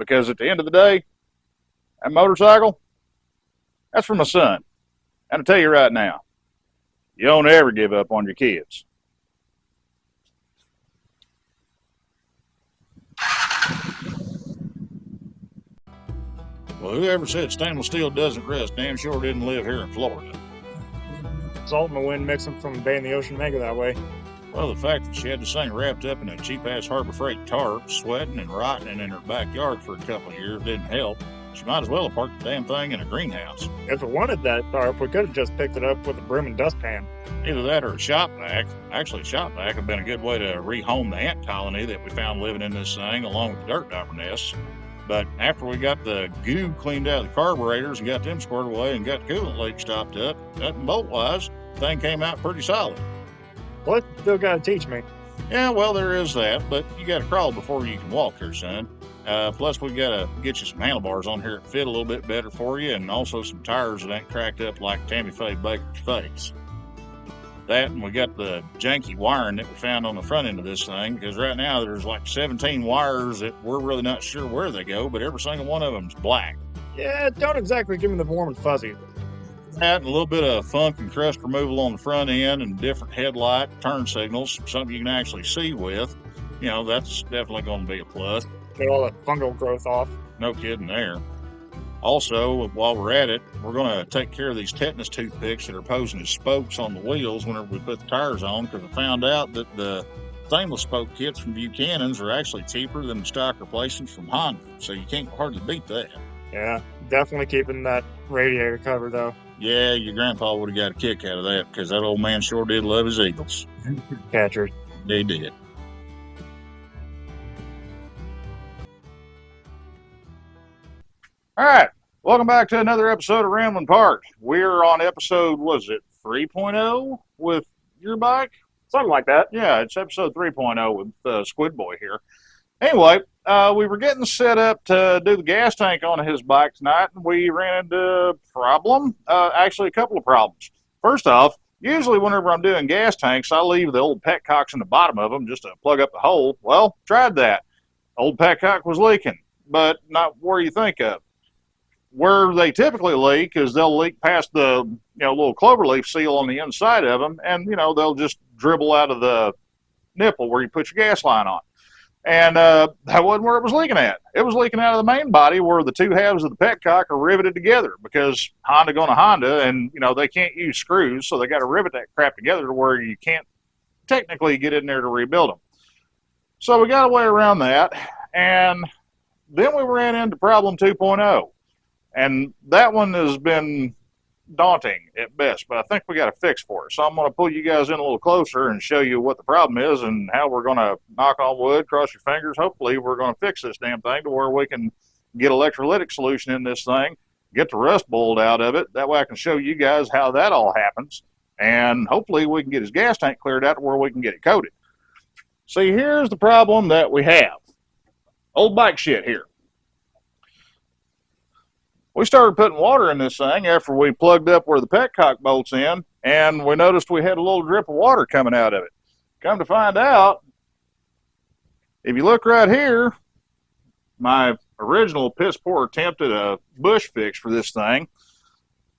because at the end of the day, that motorcycle, that's for my son. And I'll tell you right now, you don't ever give up on your kids. Well, whoever said stainless steel doesn't rust damn sure didn't live here in Florida. Salt in the wind makes them from the bay in the ocean make it that way. Well, the fact that she had this thing wrapped up in a cheap-ass Harbor Freight tarp, sweating and rotting in her backyard for a couple of years didn't help. She might as well have parked the damn thing in a greenhouse. If we wanted that tarp, we could have just picked it up with a broom and dustpan. Either that or a shop vac. Actually, a shop vac would have been a good way to rehome the ant colony that we found living in this thing, along with the dirt dauber nests. But after we got the goo cleaned out of the carburetors and got them squared away and got the coolant leak stopped up, nut and bolt-wise, the thing came out pretty solid. What? Still gotta teach me. Yeah, well, there is that, but you gotta crawl before you can walk here, son. Plus, we gotta get you some handlebars on here that fit a little bit better for you, and also some tires that ain't cracked up like Tammy Faye Baker's face. That, and we got the janky wiring that we found on the front end of this thing, because right now there's like 17 wires that we're really not sure where they go, but every single one of them's black. Yeah, don't exactly give me the warm and fuzzy. That and a little bit of funk and crust removal on the front end and different headlight turn signals, something you can actually see with. You know, that's definitely going to be a plus. Get all that fungal growth off. No kidding there. Also, while we're at it, we're going to take care of these tetanus toothpicks that are posing as spokes on the wheels whenever we put the tires on, because I found out that the stainless spoke kits from Buchanan's are actually cheaper than the stock replacements from Honda, so you can't hardly beat that. Yeah, definitely keeping that radiator covered, though. Yeah, your grandpa would have got a kick out of that, because that old man sure did love his Eagles. Catchers. They did. All right, welcome back to another episode of Ramblin' Park. We're on episode, was it 3.0 with your bike? Something like that. Yeah, it's episode 3.0 with Squidboy here. Anyway, we were getting set up to do the gas tank on his bike tonight, and we ran into a problem. Actually, a couple of problems. First off, usually whenever I'm doing gas tanks, I leave the old petcocks in the bottom of them just to plug up the hole. Well, tried that. Old petcock was leaking, but not where you think of. Where they typically leak is they'll leak past the little cloverleaf seal on the inside of them, and they'll just dribble out of the nipple where you put your gas line on. And that wasn't where it was leaking at. It was leaking out of the main body where the two halves of the petcock are riveted together, because Honda going to Honda, and they can't use screws, so they got to rivet that crap together to where you can't technically get in there to rebuild them. So we got a way around that, and then we ran into problem 2.0. And that one has been daunting at best, but I think we got a fix for it. So I'm going to pull you guys in a little closer and show you what the problem is and how we're going to, knock on wood, cross your fingers, hopefully we're going to fix this damn thing to where we can get electrolytic solution in this thing, get the rust boiled out of it. That way I can show you guys how that all happens, and hopefully we can get his gas tank cleared out to where we can get it coated. See, here's the problem that we have. Old bike shit here. We started putting water in this thing after we plugged up where the petcock bolts in, and we noticed we had a little drip of water coming out of it. Come to find out, if you look right here, my original piss poor attempt at a bush fix for this thing,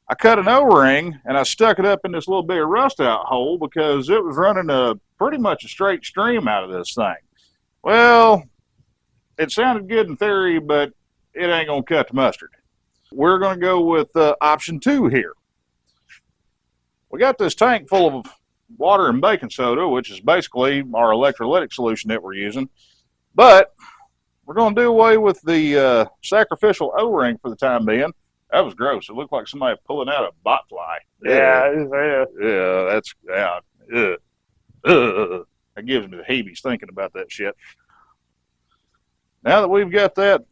I cut an O-ring and I stuck it up in this little bit of rust out hole because it was running pretty much a straight stream out of this thing. Well, it sounded good in theory, but it ain't gonna cut the mustard. We're going to go with option 2 here. We got this tank full of water and baking soda, which is basically our electrolytic solution that we're using. But we're going to do away with the sacrificial O-ring for the time being. That was gross. It looked like somebody pulling out a bot fly. Yeah. That gives me the heebies thinking about that shit. Now that we've got that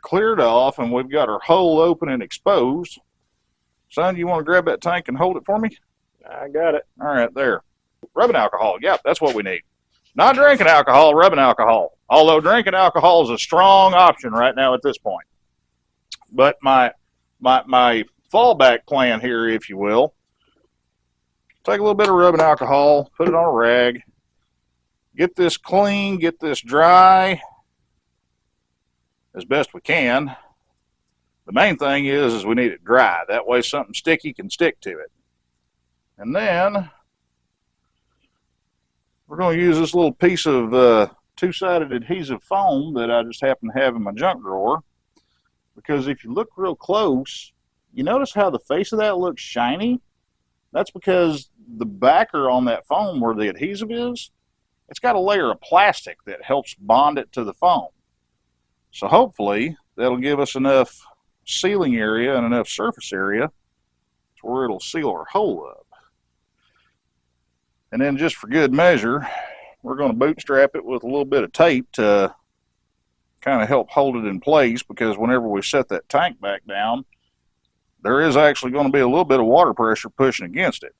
cleared off and we've got our hole open and exposed, son, you want to grab that tank and hold it for me? I got it. All right, there. Rubbing alcohol. Yep, that's what we need. Not drinking alcohol, rubbing alcohol. Although drinking alcohol is a strong option right now at this point. But my fallback plan here, if you will, take a little bit of rubbing alcohol, put it on a rag, get this clean, get this dry, as best we can. The main thing is we need it dry. That way something sticky can stick to it. And then we're going to use this little piece of two-sided adhesive foam that I just happen to have in my junk drawer. Because if you look real close, you notice how the face of that looks shiny? That's because the backer on that foam where the adhesive is, it's got a layer of plastic that helps bond it to the foam. So hopefully that'll give us enough sealing area and enough surface area to where it'll seal our hole up. And then just for good measure, we're going to bootstrap it with a little bit of tape to kind of help hold it in place, because whenever we set that tank back down, there is actually going to be a little bit of water pressure pushing against it.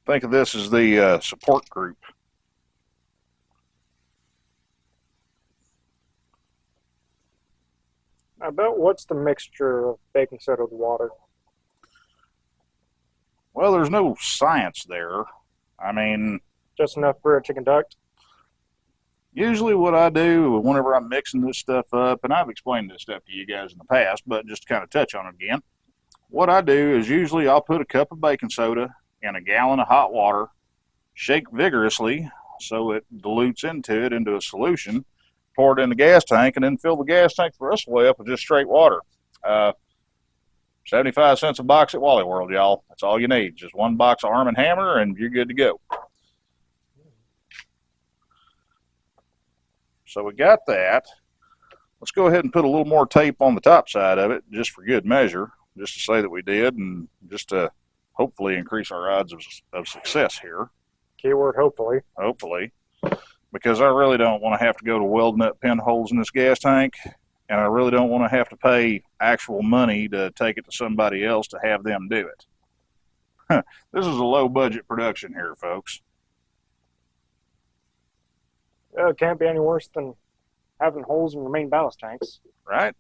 Think of this as the support group. About what's the mixture of baking soda with water? Well, there's no science there. I mean, just enough for it to conduct? Usually what I do whenever I'm mixing this stuff up, and I've explained this stuff to you guys in the past, but just to kind of touch on it again, what I do is usually I'll put a cup of baking soda in a gallon of hot water, shake vigorously so it dilutes into a solution, pour it in the gas tank, and then fill the gas tank the rest of the way up with just straight water. 75 cents a box at Wally World, y'all. That's all you need. Just one box of Arm & Hammer, and you're good to go. So we got that. Let's go ahead and put a little more tape on the top side of it, just for good measure, just to say that we did, and just to hopefully increase our odds of success here. Keyword hopefully. Hopefully. Because I really don't want to have to go to welding up pinholes in this gas tank, and I really don't want to have to pay actual money to take it to somebody else to have them do it. This is a low-budget production here, folks. It can't be any worse than having holes in your main ballast tanks. Right?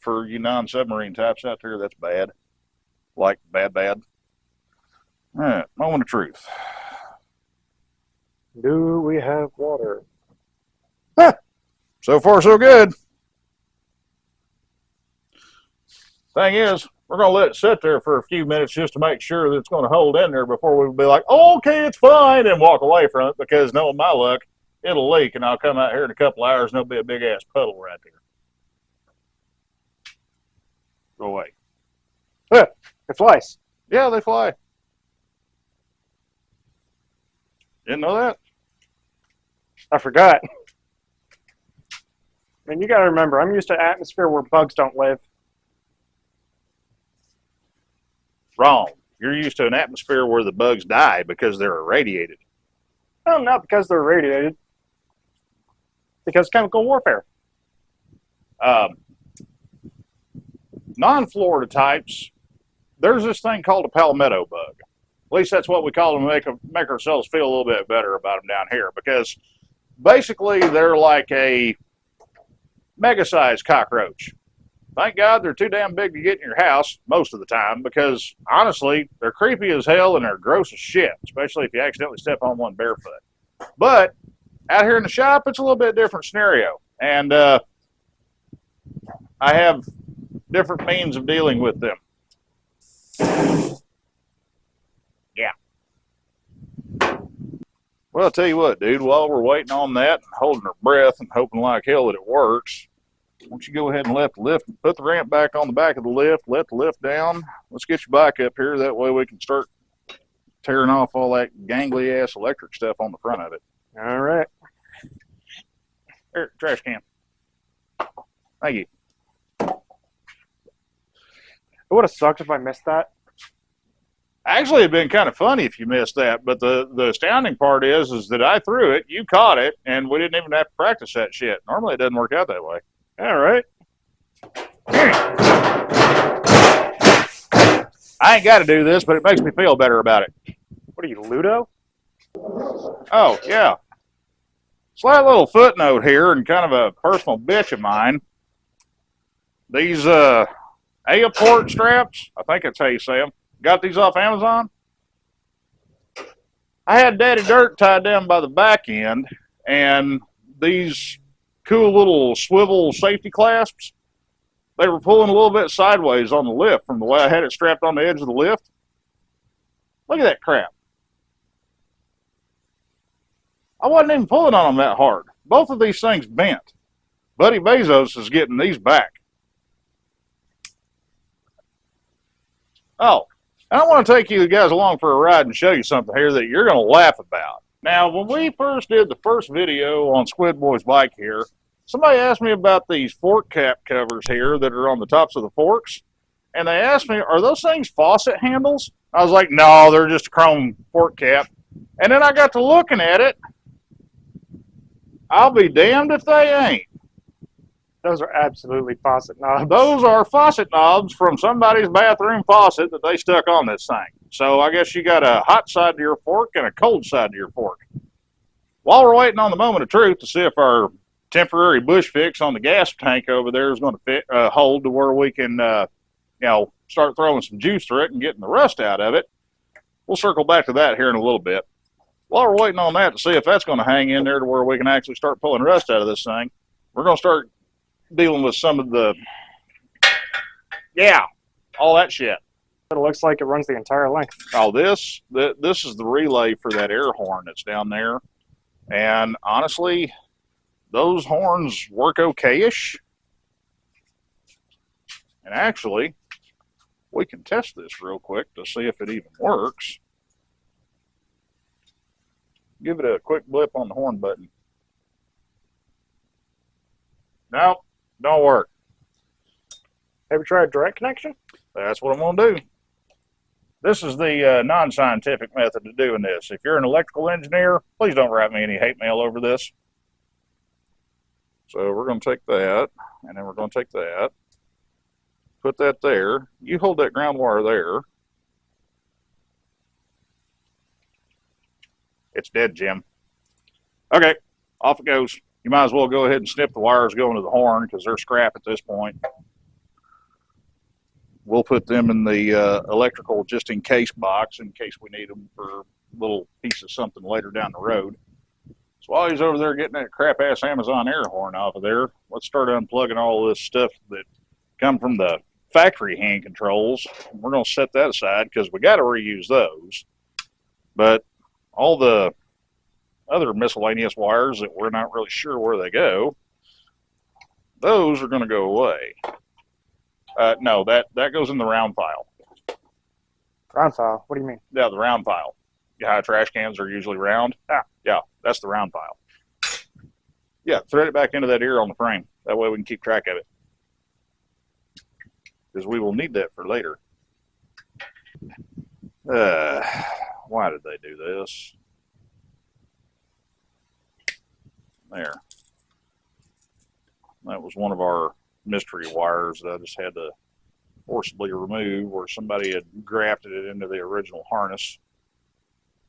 For you non-submarine types out there, that's bad. Like, bad. All right, moment of truth. Do we have water? So far, so good. Thing is, we're going to let it sit there for a few minutes just to make sure that it's going to hold in there before we be like, oh, okay, it's fine, and walk away from it, because knowing my luck, it'll leak, and I'll come out here in a couple hours, and there'll be a big-ass puddle right there. Go away. It flies. Yeah, they fly. Didn't know that? I forgot. I mean, you got to remember, I'm used to an atmosphere where bugs don't live. Wrong. You're used to an atmosphere where the bugs die because they're irradiated. Well, not because they're irradiated. Because chemical warfare. Non-Florida types, there's this thing called a palmetto bug. At least that's what we call them to make ourselves feel a little bit better about them down here, because basically they're like a mega-sized cockroach. Thank God they're too damn big to get in your house most of the time, because honestly, they're creepy as hell and they're gross as shit, especially if you accidentally step on one barefoot. But out here in the shop, it's a little bit different scenario, and I have different means of dealing with them. Yeah. Well, I'll tell you what, dude, while we're waiting on that and holding our breath and hoping like hell that it works, why don't you go ahead and let the lift, put the ramp back on the back of the lift, let the lift down. Let's get your bike up here. That way we can start tearing off all that gangly-ass electric stuff on the front of it. All right. Here, trash can. Thank you. It would have sucked if I missed that. Actually, it'd been kind of funny if you missed that, but the astounding part is that I threw it, you caught it, and we didn't even have to practice that shit. Normally, it doesn't work out that way. All right. I ain't got to do this, but it makes me feel better about it. What are you, Ludo? Oh, yeah. Slight little footnote here, and kind of a personal bitch of mine. These A-port straps, I think that's how you say them. Got these off Amazon. I had Daddy Dirt tied down by the back end, and these cool little swivel safety clasps. They were pulling a little bit sideways on the lift from the way I had it strapped on the edge of the lift. Look at that crap. I wasn't even pulling on them that hard. Both of these things bent. Buddy Bezos is getting these back. Oh, and I want to take you guys along for a ride and show you something here that you're going to laugh about. Now, when we first did the first video on Squidboy's bike here, somebody asked me about these fork cap covers here that are on the tops of the forks. And they asked me, are those things faucet handles? I was like, no, they're just a chrome fork cap. And then I got to looking at it. I'll be damned if they ain't. Those are absolutely faucet knobs. Those are faucet knobs from somebody's bathroom faucet that they stuck on this thing. So I guess you got a hot side to your fork and a cold side to your fork. While we're waiting on the moment of truth to see if our temporary bush fix on the gas tank over there is going to fit, hold to where we can, start throwing some juice through it and getting the rust out of it, we'll circle back to that here in a little bit. While we're waiting on that to see if that's going to hang in there to where we can actually start pulling rust out of this thing, we're going to start dealing with some of the, all that shit. It looks like it runs the entire length. Oh, this is the relay for that air horn that's down there. And honestly, those horns work okay-ish. And actually, we can test this real quick to see if it even works. Give it a quick blip on the horn button. Nope, don't work. Have you tried direct connection? That's what I'm going to do. This is the non-scientific method of doing this. If you're an electrical engineer, please don't write me any hate mail over this. So we're going to take that, and then we're going to take that, put that there. You hold that ground wire there. It's dead, Jim. Okay, off it goes. You might as well go ahead and snip the wires going to the horn because they're scrap at this point. We'll put them in the electrical just in case box in case we need them for a little piece of something later down the road. So while he's over there getting that crap ass Amazon air horn off of there, let's start unplugging all this stuff that come from the factory hand controls. We're going to set that aside because we got to reuse those. But all the other miscellaneous wires that we're not really sure where they go, those are going to go away. No, that goes in the round file. Round file? What do you mean? Yeah, the round file. Yeah, how trash cans are usually round. Yeah, that's the round file. Yeah, thread it back into that ear on the frame. That way we can keep track of it. Because we will need that for later. Why did they do this? There. That was one of our mystery wires that I just had to forcibly remove where somebody had grafted it into the original harness.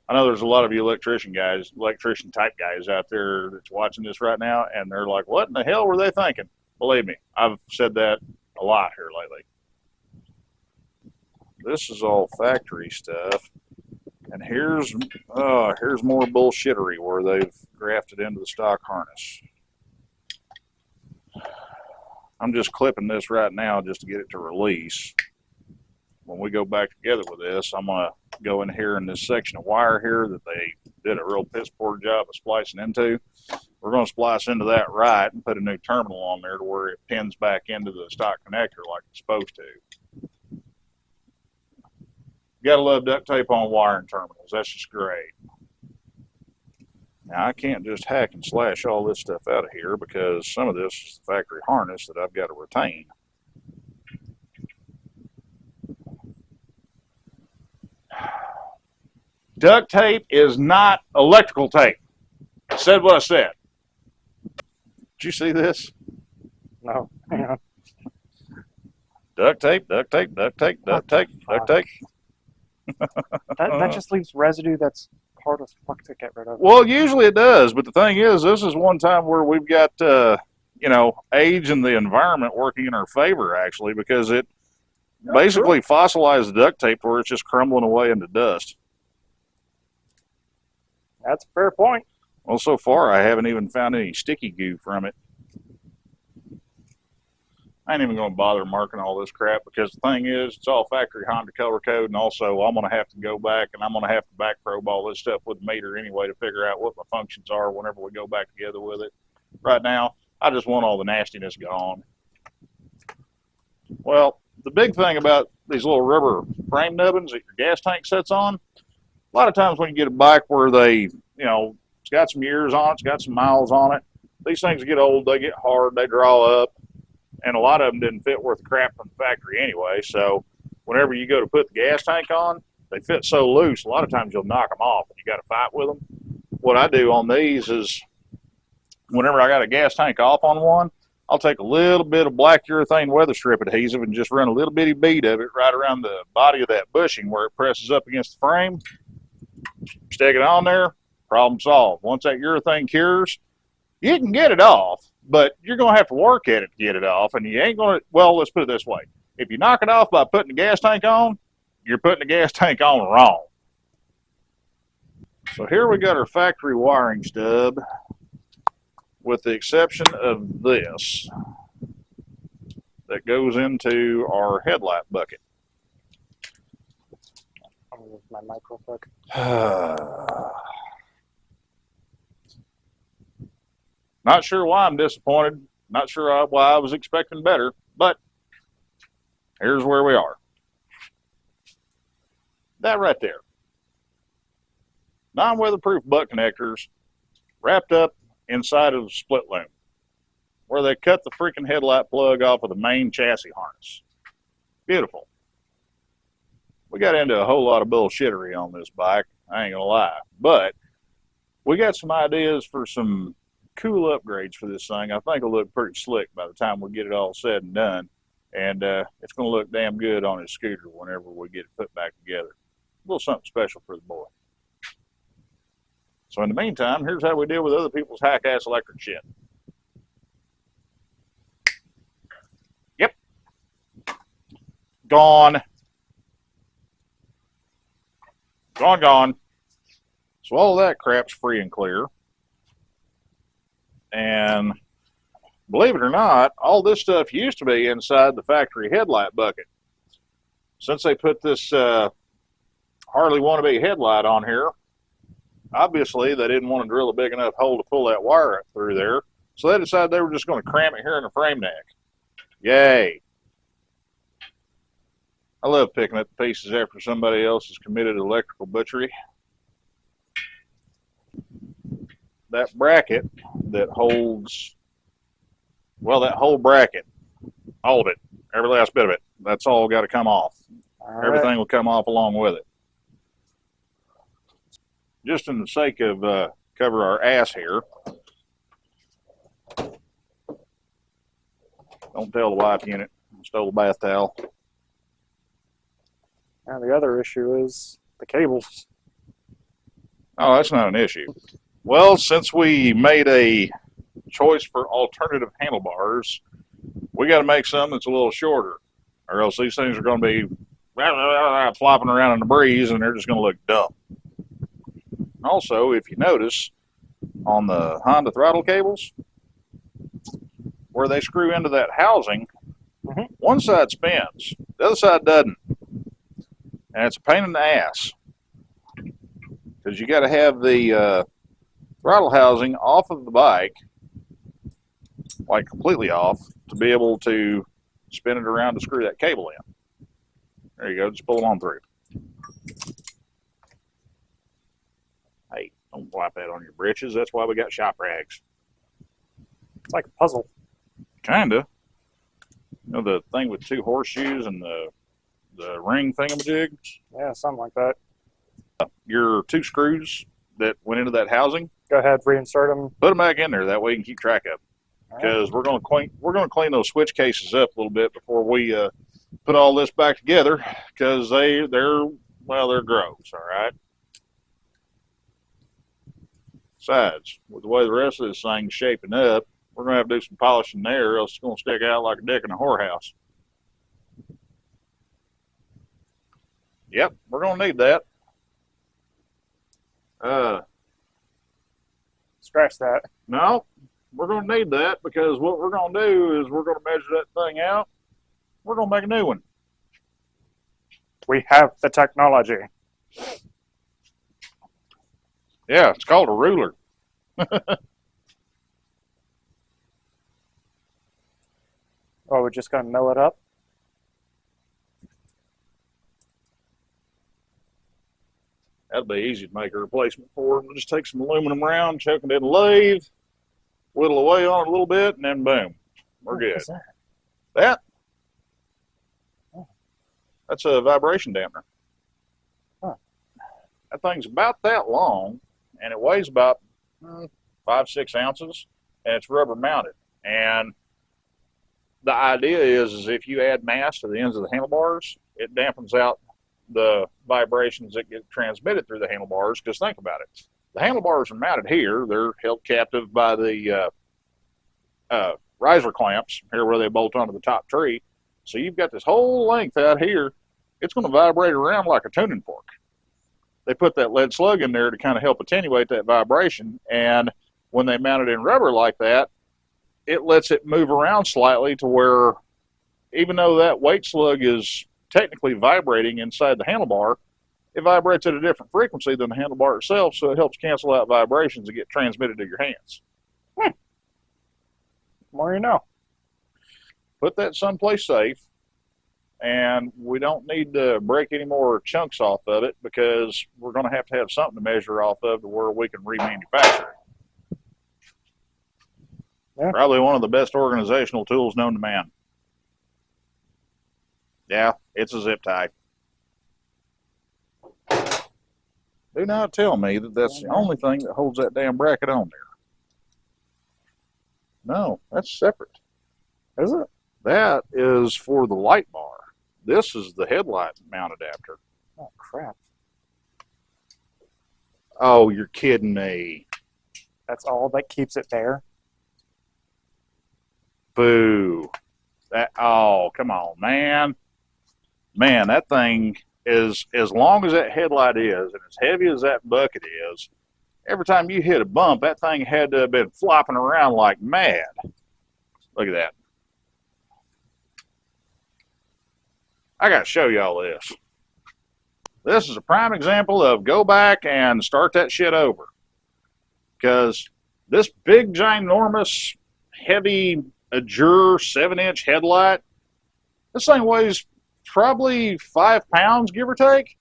I know there's a lot of you electrician type guys out there that's watching this right now, and they're like, what in the hell were they thinking? Believe me, I've said that a lot here lately. This is all factory stuff, and here's more bullshittery where they've grafted into the stock harness. I'm just clipping this right now just to get it to release. When we go back together with this, I'm going to go in here in this section of wire here that they did a real piss poor job of splicing into. We're going to splice into that right and put a new terminal on there to where it pins back into the stock connector like it's supposed to. You gotta love duct tape on wiring terminals. That's just great. Now I can't just hack and slash all this stuff out of here because some of this is the factory harness that I've got to retain. Duct tape is not electrical tape. I said what I said. Did you see this? No. Hang on. Duct tape, duct tape, duct tape, duct tape, duct tape. That just leaves residue that's hard as fuck to get rid of. Well, usually it does, but the thing is, this is one time where we've got, age and the environment working in our favor, actually, because it basically fossilized the duct tape where it's just crumbling away into dust. That's a fair point. Well, so far, I haven't even found any sticky goo from it. I ain't even going to bother marking all this crap because the thing is, it's all factory Honda color code, and also I'm going to have to go back and I'm going to have to back probe all this stuff with the meter anyway to figure out what my functions are whenever we go back together with it. Right now, I just want all the nastiness gone. Well, the big thing about these little rubber frame nubbins that your gas tank sits on, a lot of times when you get a bike where it's got some years on it, it's got some miles on it, these things get old, they get hard, they draw up, and a lot of them didn't fit worth the crap from the factory anyway. So whenever you go to put the gas tank on, they fit so loose, a lot of times you'll knock them off and you got to fight with them. What I do on these is whenever I got a gas tank off on one, I'll take a little bit of black urethane weather strip adhesive and just run a little bitty bead of it right around the body of that bushing where it presses up against the frame. Stick it on there, problem solved. Once that urethane cures, you can get it off, but you're going to have to work at it to get it off, and you ain't going to, well, let's put it this way. If you knock it off by putting the gas tank on, you're putting the gas tank on wrong. So here we got our factory wiring stub, with the exception of this that goes into our headlight bucket. I'll move my mic real quick. Not sure why I'm disappointed. Not sure why I was expecting better, but here's where we are. That right there. Non-weatherproof butt connectors wrapped up inside of the split loom, where they cut the freaking headlight plug off of the main chassis harness. Beautiful. We got into a whole lot of bullshittery on this bike, I ain't gonna lie, but we got some ideas for some cool upgrades for this thing. I think it'll look pretty slick by the time we get it all said and done, and it's gonna look damn good on his scooter whenever we get it put back together. A little something special for the boy. So in the meantime, here's how we deal with other people's hack-ass electric shit. Yep. Gone. Gone. So all of that crap's free and clear. And believe it or not, all this stuff used to be inside the factory headlight bucket. Since they put this Harley wannabe headlight on here, obviously they didn't want to drill a big enough hole to pull that wire up through there, so they decided they were just going to cram it here in the frame neck. Yay. I love picking up the pieces after somebody else has committed electrical butchery. That bracket that holds, well, that whole bracket, all of it, every last bit of it, that's all got to come off. All Everything right. will come off along with it. Just in the sake of cover our ass here, don't tell the wife unit I stole the bath towel. Now the other issue is the cables. Oh, that's not an issue. Well, since we made a choice for alternative handlebars, we got to make some that's a little shorter, or else these things are going to be flopping around in the breeze and they're just going to look dumb. Also, if you notice, on the Honda throttle cables, where they screw into that housing, one side spins, the other side doesn't. And it's a pain in the ass, because you got to have the throttle housing off of the bike, like completely off, to be able to spin it around to screw that cable in. There you go, just pull it on through. Hey, don't wipe that on your britches. That's why we got shop rags. It's like a puzzle. Kinda. You know the thing with two horseshoes and the ring thingamajig? Yeah, something like that. Your two screws that went into that housing, Go ahead, reinsert them. put them back in there. That way you can keep track of them. Because we're going to clean those switch cases up a little bit before we put all this back together, because they're gross. All right. Besides, with the way the rest of this thing's shaping up, we're going to have to do some polishing there, or else it's going to stick out like a dick in a whorehouse. Yep, we're going to need that. Scratch that. No, we're going to need that because what we're going to do is we're going to measure that thing out. We're going to make a new one. We have the technology. Yeah, it's called a ruler. Oh, we're just going to mill it up? That'd be easy to make a replacement for. We'll just take some aluminum round, chuck it in the lathe, whittle away on it a little bit, and then boom, we're good. What's that? That? Oh. That's a vibration dampener. Huh. That thing's about that long, and it weighs about 5-6 ounces, and it's rubber mounted. And the idea is if you add mass to the ends of the handlebars, it dampens out the vibrations that get transmitted through the handlebars. Because think about it, the handlebars are mounted here; they're held captive by the riser clamps here where they bolt onto the top tree. So you've got this whole length out here. It's going to vibrate around like a tuning fork. They put that lead slug in there to kind of help attenuate that vibration. And when they mount it in rubber like that, it lets it move around slightly to where even though that weight slug is technically vibrating inside the handlebar, it vibrates at a different frequency than the handlebar itself, so it helps cancel out vibrations that get transmitted to your hands. More you know. Put that someplace safe, and we don't need to break any more chunks off of it because we're going to have something to measure off of to where we can remanufacture it. Yeah. Probably one of the best organizational tools known to man. Yeah, it's a zip tie. Do not tell me that that's the only thing that holds that damn bracket on there. No, that's separate. Is it? That is for the light bar. This is the headlight mount adapter. Oh, crap. Oh, you're kidding me. That's all that keeps it there? Boo. Oh, come on, man. Man, that thing is, as long as that headlight is and as heavy as that bucket is, every time you hit a bump, that thing had to have been flopping around like mad. Look at that. I got to show you all this. This is a prime example of go back and start that shit over. Because this big, ginormous, heavy Azure 7-inch headlight, this thing weighs probably 5 pounds, give or take.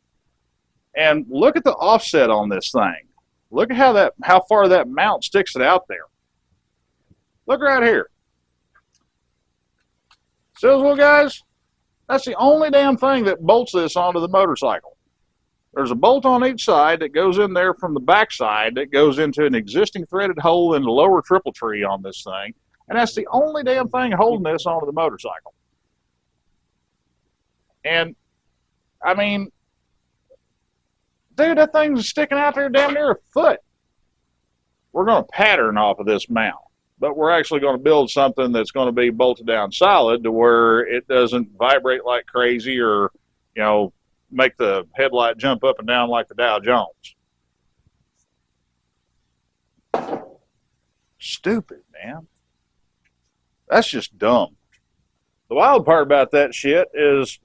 And look at the offset on this thing. Look at how far that mount sticks it out there. Look right here. See those little guys? That's the only damn thing that bolts this onto the motorcycle. There's a bolt on each side that goes in there from the back side that goes into an existing threaded hole in the lower triple tree on this thing. And that's the only damn thing holding this onto the motorcycle. And, I mean, dude, that thing's sticking out there damn near a foot. We're going to pattern off of this mount, but we're actually going to build something that's going to be bolted down solid to where it doesn't vibrate like crazy or, you know, make the headlight jump up and down like the Dow Jones. Stupid, man. That's just dumb. The wild part about that shit is,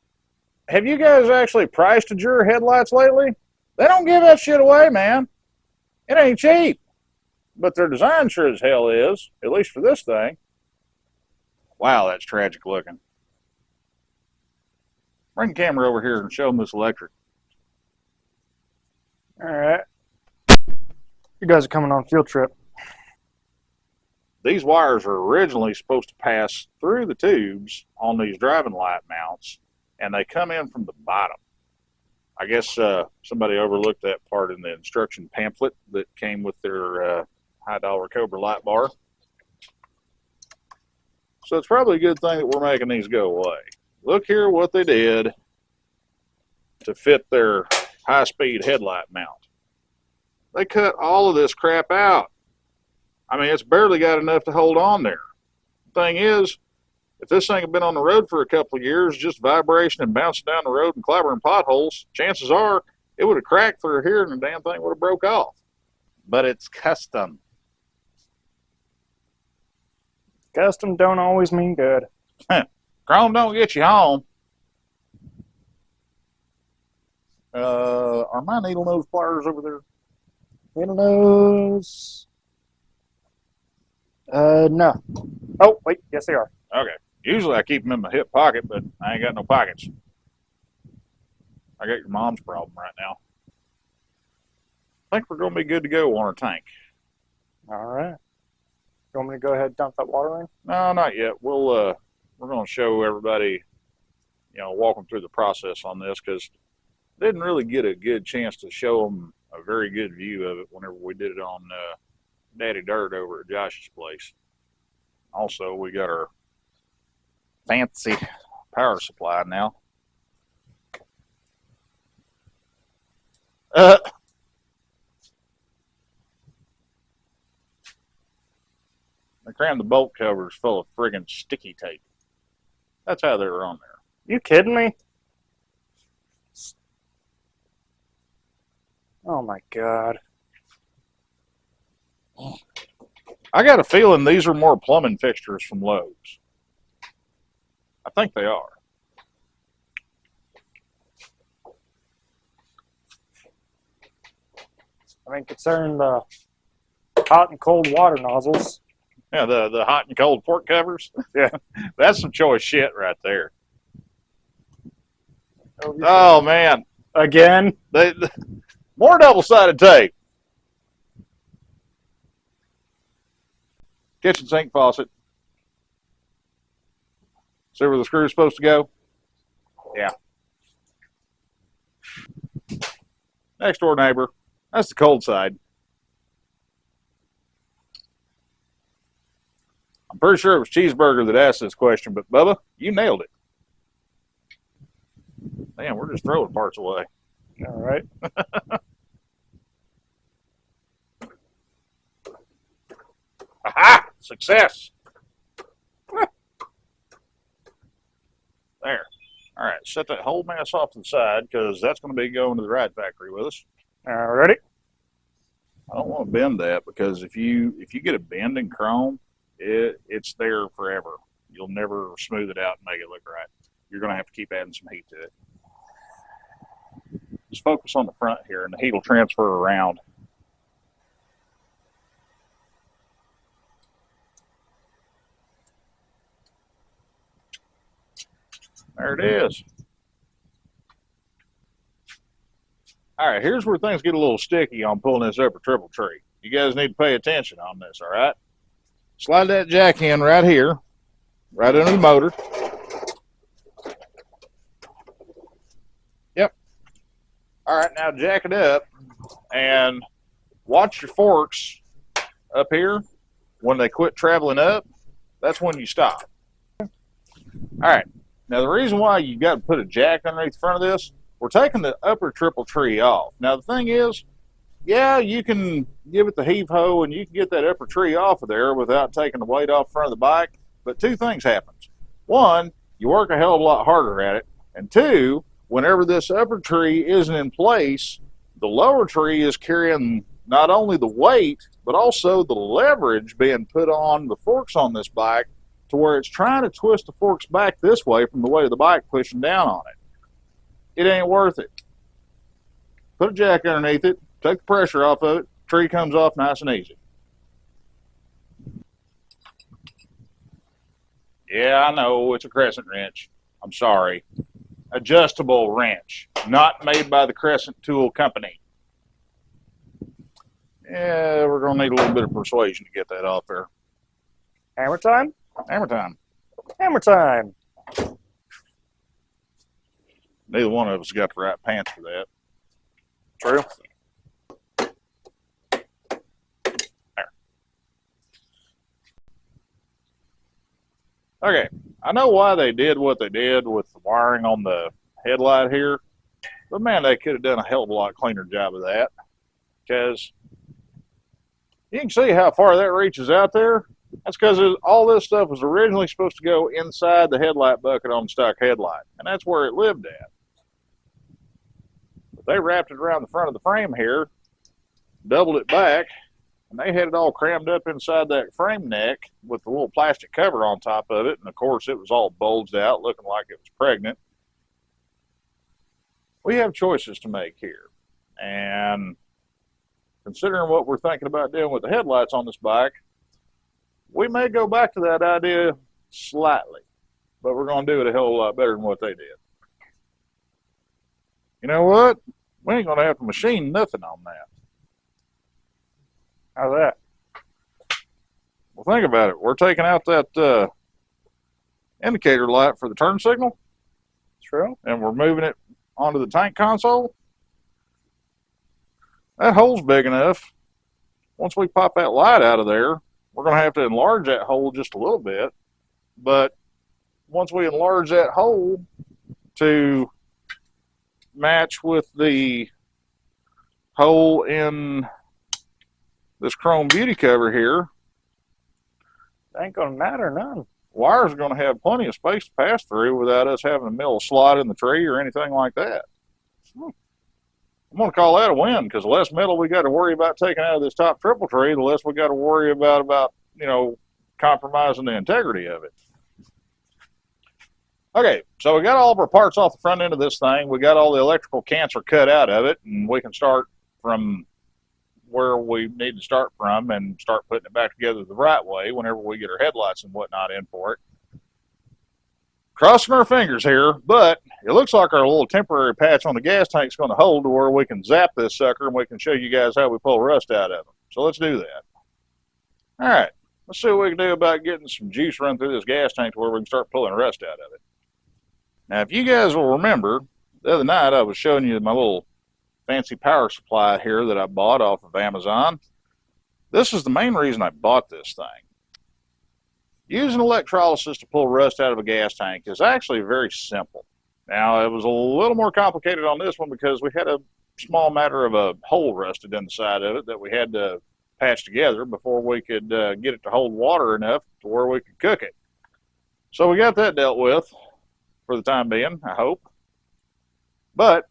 have you guys actually priced Azure headlights lately? They don't give that shit away, man. It ain't cheap. But their design sure as hell is, at least for this thing. Wow, that's tragic looking. Bring the camera over here and show them this electric. All right. You guys are coming on a field trip. These wires are originally supposed to pass through the tubes on these driving light mounts, and they come in from the bottom. I guess somebody overlooked that part in the instruction pamphlet that came with their high-dollar Cobra light bar. So it's probably a good thing that we're making these go away. Look here what they did to fit their high-speed headlight mount. They cut all of this crap out. I mean, it's barely got enough to hold on there. The thing is, if this thing had been on the road for a couple of years, just vibration and bouncing down the road and clobbering potholes, chances are it would have cracked through here and the damn thing would have broke off. But it's custom. Custom don't always mean good. Chrome don't get you home. Are my needle nose pliers over there? Needle nose. No. Oh, wait. Yes, they are. Okay. Usually I keep them in my hip pocket, but I ain't got no pockets. I got your mom's problem right now. I think we're going to be good to go on our tank. All right. You want me to go ahead and dump that water in? No, not yet. We're going to show everybody, walk them through the process on this because didn't really get a good chance to show them a very good view of it whenever we did it on Daddy Dirt over at Josh's place. Also, we got our fancy power supply now. They crammed the bolt covers full of friggin' sticky tape. That's how they were on there. You kidding me? Oh my God. I got a feeling these are more plumbing fixtures from Lowe's. I think they are. I mean, concerning the hot and cold water nozzles. Yeah, the hot and cold fork covers. Yeah. That's some choice shit right there. Oh, man. Again? More double-sided tape. Kitchen sink faucet. See where the screw's supposed to go? Yeah. Next door neighbor. That's the cold side. I'm pretty sure it was Cheeseburger that asked this question, but Bubba, you nailed it. Man, we're just throwing parts away. All right. Aha! Success! There. All right, set that whole mess off to the side because that's going to be going to the ride factory with us. All righty. I don't want to bend that because if you get a bend in chrome, it's there forever. You'll never smooth it out and make it look right. You're going to have to keep adding some heat to it. Just focus on the front here and the heat will transfer around. There it is. All right, here's where things get a little sticky on pulling this upper triple tree. You guys need to pay attention on this, all right? Slide that jack in right here, right under the motor. Yep. All right, now jack it up and watch your forks up here. When they quit traveling up, that's when you stop. All right. Now, the reason why you got to put a jack underneath the front of this, we're taking the upper triple tree off. Now, the thing is, yeah, you can give it the heave-ho and you can get that upper tree off of there without taking the weight off the front of the bike, but two things happen. One, you work a hell of a lot harder at it, and two, whenever this upper tree isn't in place, the lower tree is carrying not only the weight, but also the leverage being put on the forks on this bike to where it's trying to twist the forks back this way from the weight of the bike pushing down on it. It ain't worth it. Put a jack underneath it, take the pressure off of it, tree comes off nice and easy. Yeah, I know, it's a crescent wrench. I'm sorry. Adjustable wrench, not made by the Crescent Tool Company. Yeah, we're going to need a little bit of persuasion to get that off there. Hammer time? Hammer time. Hammer time. Neither one of us got the right pants for that. True. There. Okay, I know why they did what they did with the wiring on the headlight here, but man, they could have done a hell of a lot cleaner job of that. Because you can see how far that reaches out there. That's because all this stuff was originally supposed to go inside the headlight bucket on the stock headlight, and that's where it lived at. But they wrapped it around the front of the frame here, doubled it back, and they had it all crammed up inside that frame neck with the little plastic cover on top of it, and of course it was all bulged out, looking like it was pregnant. We have choices to make here, and considering what we're thinking about doing with the headlights on this bike, we may go back to that idea slightly, but we're going to do it a hell of a lot better than what they did. You know what? We ain't going to have to machine nothing on that. How's that? Well, think about it. We're taking out that indicator light for the turn signal. True. And we're moving it onto the tank console. That hole's big enough. Once we pop that light out of there, we're going to have to enlarge that hole just a little bit. But once we enlarge that hole to match with the hole in this chrome beauty cover here, It ain't gonna matter none. wire's going to have plenty of space to pass through without us having to mill a slot in the tree or anything like that. I'm going to call that a win, because the less metal we got to worry about taking out of this top triple tree, the less we got to worry about compromising the integrity of it. Okay, so we got all of our parts off the front end of this thing. We got all the electrical cancer cut out of it, and we can start from where we need to start from and start putting it back together the right way whenever we get our headlights and whatnot in for it. Crossing our fingers here, but it looks like our little temporary patch on the gas tank is going to hold to where we can zap this sucker and we can show you guys how we pull rust out of them. So let's do that. All right, let's see what we can do about getting some juice run through this gas tank to where we can start pulling rust out of it. Now, if you guys will remember, the other night I was showing you my little fancy power supply here that I bought off of Amazon. This is the main reason I bought this thing. Using electrolysis to pull rust out of a gas tank is actually very simple. Now, it was a little more complicated on this one because we had a small matter of a hole rusted in the side of it that we had to patch together before we could get it to hold water enough to where we could cook it. So we got that dealt with for the time being, I hope. But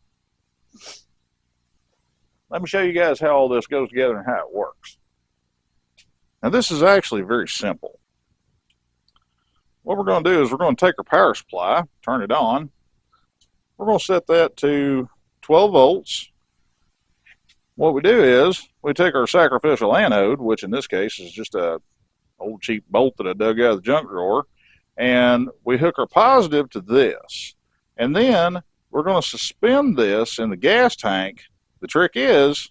let me show you guys how all this goes together and how it works. Now, this is actually very simple. What we're going to do is we're going to take our power supply, turn it on. We're going to set that to 12 volts. What we do is we take our sacrificial anode, which in this case is just a old cheap bolt that I dug out of the junk drawer, and we hook our positive to this. And then we're going to suspend this in the gas tank. The trick is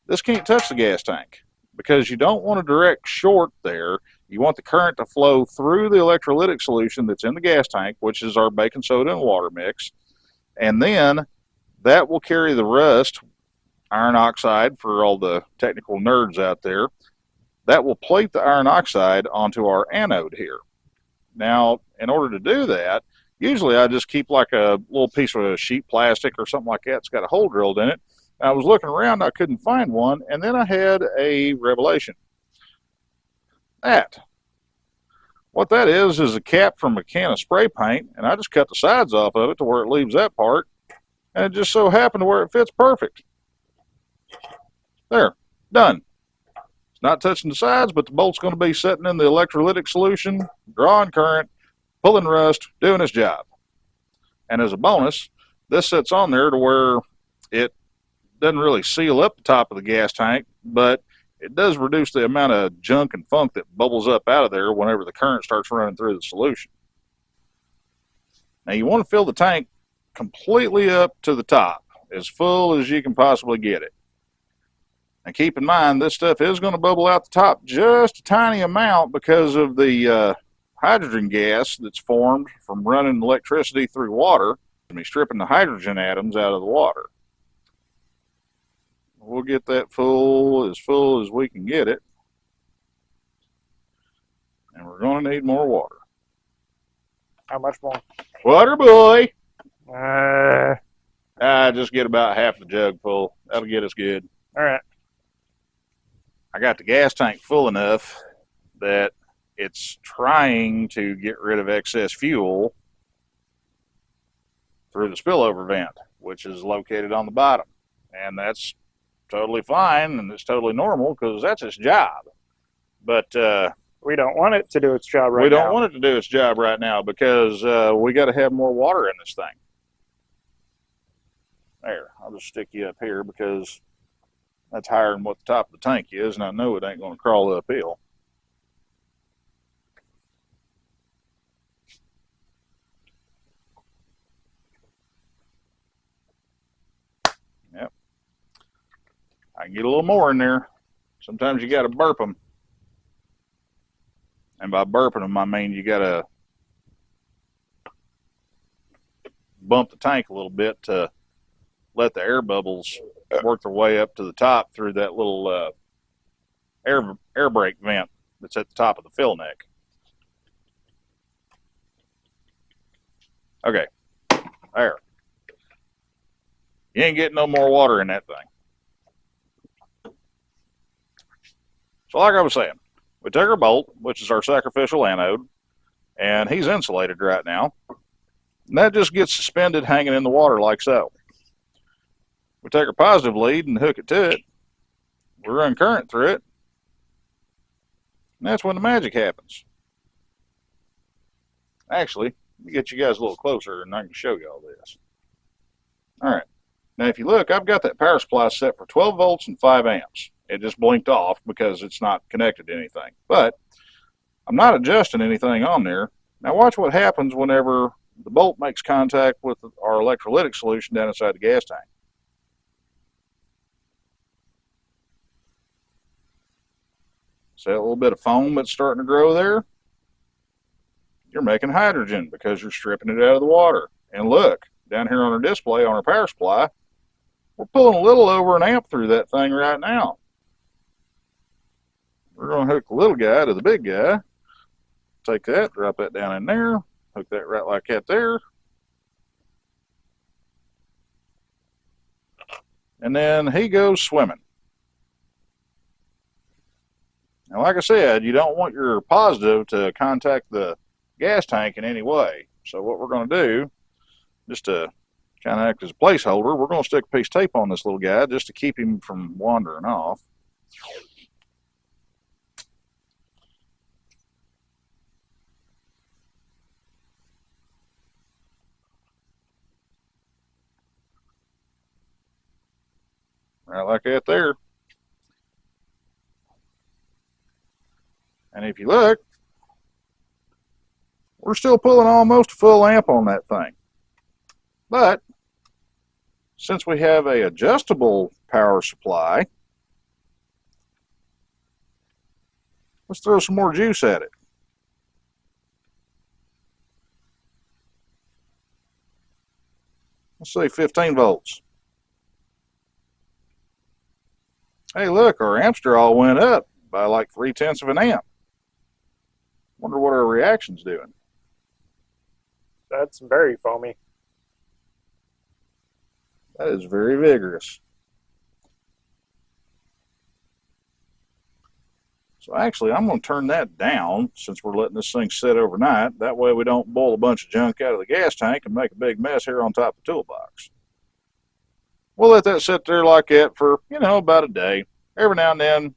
this can't touch the gas tank because you don't want a direct short there. You want the current to flow through the electrolytic solution that's in the gas tank, which is our baking soda and water mix. And then that will carry the rust, iron oxide for all the technical nerds out there. That will plate the iron oxide onto our anode here. Now, in order to do that, usually I just keep like a little piece of sheet plastic or something like that. It's got a hole drilled in it. I was looking around, I couldn't find one, and then I had a revelation. What that is a cap from a can of spray paint, and I just cut the sides off of it to where it leaves that part, and it just so happened to where it fits perfect. There, done. It's not touching the sides, but the bolt's going to be sitting in the electrolytic solution, drawing current, pulling rust, doing its job. And as a bonus, this sits on there to where it doesn't really seal up the top of the gas tank, but it does reduce the amount of junk and funk that bubbles up out of there whenever the current starts running through the solution. Now, you want to fill the tank completely up to the top, as full as you can possibly get it. And keep in mind, this stuff is going to bubble out the top just a tiny amount because of the hydrogen gas that's formed from running electricity through water and stripping the hydrogen atoms out of the water. We'll get that full as we can get it. And we're going to need more water. How much more? Water, boy! All Just get about half the jug full. That'll get us good. right. I got the gas tank full enough that it's trying to get rid of excess fuel through the spillover vent, which is located on the bottom. And that's totally fine and it's totally normal because that's its job. But we don't want it to do its job right now. We don't want it to do its job right now because we got to have more water in this thing. There, I'll just stick you up here because that's higher than what the top of the tank is, and I know it ain't going to crawl uphill. Yep. I can get a little more in there. Sometimes you got to burp them. And by burping them, I mean you got to bump the tank a little bit to let the air bubbles work their way up to the top through that little air brake vent that's at the top of the fill neck. Okay, there. You ain't getting no more water in that thing. So like I was saying, we took our bolt, which is our sacrificial anode, and he's insulated right now. And that just gets suspended hanging in the water like so. We take our positive lead and hook it to it. We run current through it. And that's when the magic happens. Actually, let me get you guys a little closer and I can show you all this. Alright. Now if you look, I've got that power supply set for 12 volts and 5 amps. It just blinked off because it's not connected to anything. But I'm not adjusting anything on there. Now watch what happens whenever the bolt makes contact with our electrolytic solution down inside the gas tank. See that little bit of foam that's starting to grow there? You're making hydrogen because you're stripping it out of the water. And look, down here on our display on our power supply, we're pulling a little over an amp through that thing right now. We're going to hook the little guy to the big guy. Take that, drop that down in there, hook that right like that there. And then he goes swimming. Now, like I said, you don't want your positive to contact the gas tank in any way. So what we're going to do, just to kind of act as a placeholder, we're going to stick a piece of tape on this little guy just to keep him from wandering off. Right like that there. And if you look, we're still pulling almost a full amp on that thing. But since we have a adjustable power supply, let's throw some more juice at it. Let's say 15 volts. Hey, look, our amps all went up by like 0.3 of an amp. Wonder what our reaction's doing. That's very foamy. That is very vigorous. So actually, I'm going to turn that down since we're letting this thing sit overnight. That way we don't boil a bunch of junk out of the gas tank and make a big mess here on top of the toolbox. We'll let that sit there like that for, about a day. Every now and then,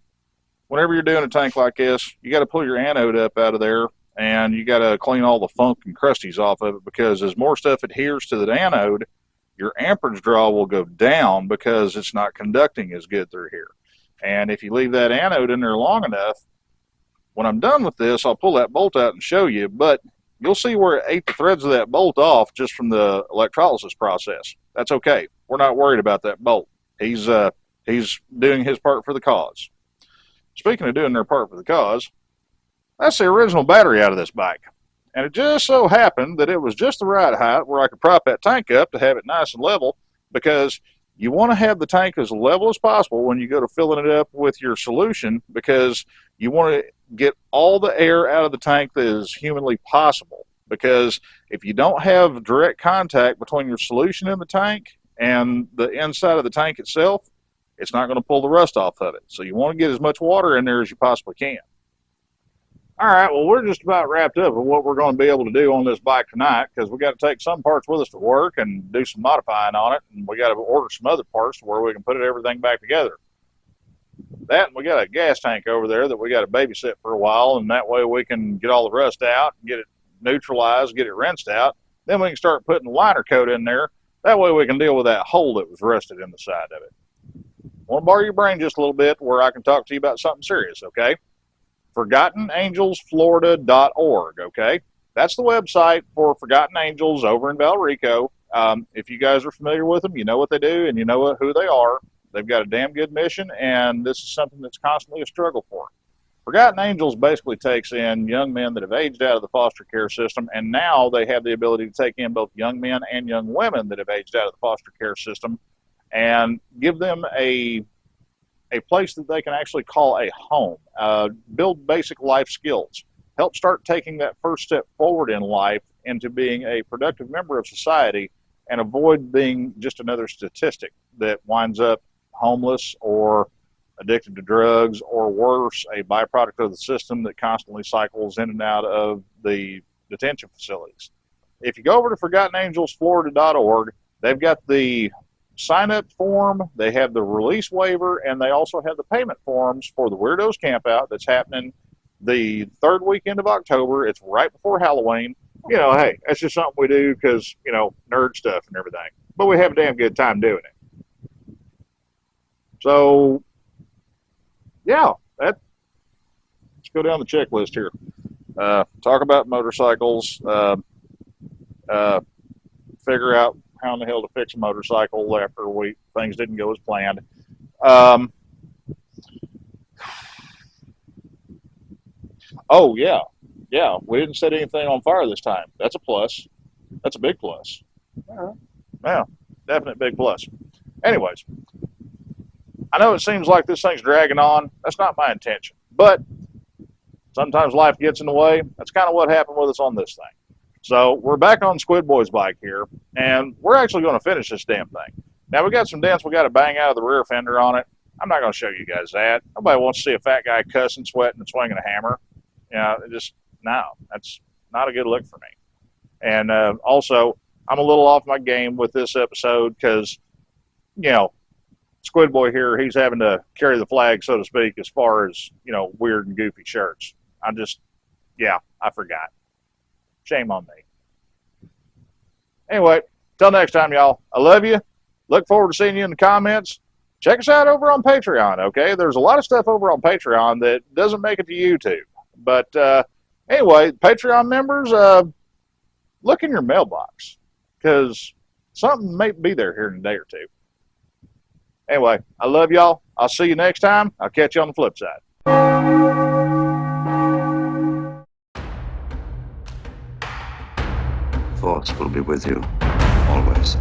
whenever you're doing a tank like this, you got to pull your anode up out of there and you got to clean all the funk and crusties off of it, because as more stuff adheres to the anode, your amperage draw will go down because it's not conducting as good through here. And if you leave that anode in there long enough, when I'm done with this, I'll pull that bolt out and show you, but you'll see where it ate the threads of that bolt off just from the electrolysis process. That's okay. We're not worried about that bolt. He's doing his part for the cause. Speaking of doing their part for the cause, that's the original battery out of this bike. And it just so happened that it was just the right height where I could prop that tank up to have it nice and level, because you want to have the tank as level as possible when you go to filling it up with your solution, because you want to get all the air out of the tank that is humanly possible. Because if you don't have direct contact between your solution in the tank and the inside of the tank itself, it's not going to pull the rust off of it. So you want to get as much water in there as you possibly can. All right, well, we're just about wrapped up with what we're going to be able to do on this bike tonight, because we got to take some parts with us to work and do some modifying on it, and we got to order some other parts to where we can put everything back together. That, and we got a gas tank over there that we got to babysit for a while, and that way we can get all the rust out, get it neutralized, get it rinsed out. Then we can start putting liner coat in there. That way we can deal with that hole that was rusted in the side of it. I want to borrow your brain just a little bit where I can talk to you about something serious, okay? ForgottenAngelsFlorida.org, okay? That's the website for Forgotten Angels over in Valrico. If you guys are familiar with them, you know what they do and you know who they are. They've got a damn good mission, and this is something that's constantly a struggle for them. Forgotten Angels basically takes in young men that have aged out of the foster care system, and now they have the ability to take in both young men and young women that have aged out of the foster care system and give them a place that they can actually call a home, build basic life skills, help start taking that first step forward in life into being a productive member of society and avoid being just another statistic that winds up homeless or addicted to drugs, or worse, a byproduct of the system that constantly cycles in and out of the detention facilities. If you go over to ForgottenAngelsFlorida.org, they've got the sign-up form, they have the release waiver, and they also have the payment forms for the Weirdos Campout that's happening the third weekend of October. It's right before Halloween. You know, hey, that's just something we do because, you know, nerd stuff and everything. But we have a damn good time doing it. So, yeah, let's go down the checklist here. Talk about motorcycles. Figure out how in the hell to fix a motorcycle after things didn't go as planned. Oh yeah, we didn't set anything on fire this time. That's a plus. That's a big plus. Yeah, definite big plus. Anyways, I know it seems like this thing's dragging on. That's not my intention, but sometimes life gets in the way. That's kind of what happened with us on this thing. So we're back on Squidboy's bike here, and we're actually going to finish this damn thing. Now, we got some dents we got to bang out of the rear fender on it. I'm not going to show you guys that. Nobody wants to see a fat guy cussing, sweating, and swinging a hammer. You know, no, that's not a good look for me. And also, I'm a little off my game with this episode because, you know, Squidboy here, he's having to carry the flag, so to speak, as far as, you know, weird and goofy shirts. I forgot. Shame on me. Anyway, till next time, y'all. I love you. Look forward to seeing you in the comments. Check us out over on Patreon, okay? There's a lot of stuff over on Patreon that doesn't make it to YouTube. But anyway, Patreon members, look in your mailbox because something may be there here in a day or two. Anyway, I love y'all. I'll see you next time. I'll catch you on the flip side. Force will be with you, always.